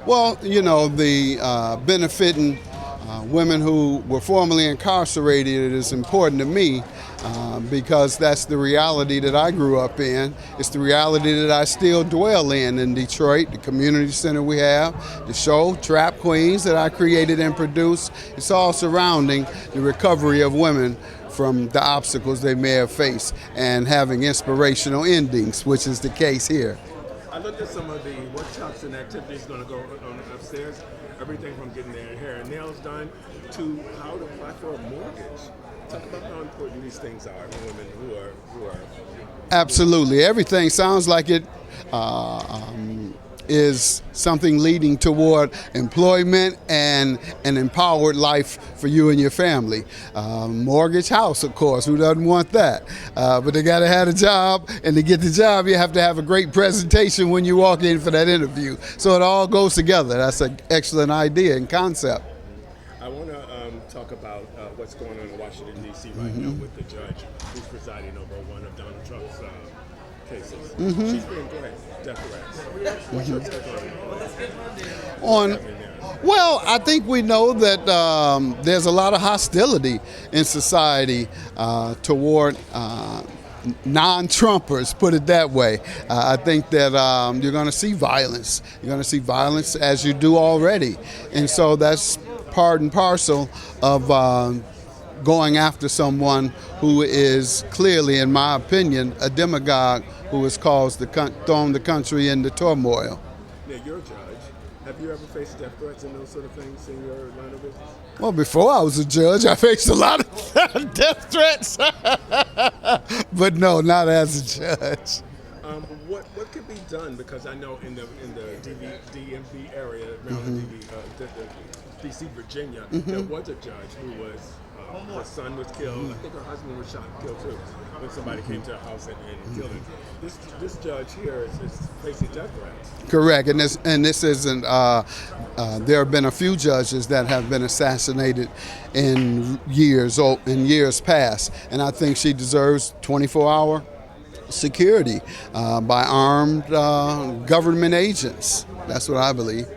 Well, you know, the benefiting women who were formerly incarcerated is important to me because that's the reality that I grew up in. It's the reality that I still dwell in Detroit, the community center we have, the show, Trap Queens, that I created and produced. It's all surrounding the recovery of women from the obstacles they may have faced and having inspirational endings, which is the case here. I looked at some of the workshops and activities going to go on upstairs. Everything from getting their hair and nails done to how to apply for a mortgage. Talk about how important these things are for women who are. Absolutely. Everything sounds like it is something leading toward employment and an empowered life for you and your family. Mortgage, house, of course, who doesn't want that? But they got to have a job, and to get the job, you have to have a great presentation when you walk in for that interview. So it all goes together. That's an excellent idea and concept. I want to talk about what's going on in Washington, D.C. right now with the judge who's presiding over one of Donald Trump's cases. She's being death threats. What's your take on Well, I think we know that there's a lot of hostility in society toward non-Trumpers, put it that way. I think that you're going to see violence. You're going to see violence as you do already. And so that's part and parcel of going after someone who is clearly, in my opinion, a demagogue who has thrown the country into turmoil. Now, you're a judge. Have you ever faced death threats and those sort of things in your line of business? Well, before I was a judge, I faced a lot of death threats. But no, not as a judge. What could be done? Because I know in the DMV area, Maryland, DC, Virginia, there was a judge who was, her son was killed. I think her husband was shot and killed too when somebody came to her house and killed him. This judge here is facing death threats. Correct, and this isn't. There have been a few judges that have been assassinated in years past, and I think she deserves 24-hour security by armed government agents. That's what I believe.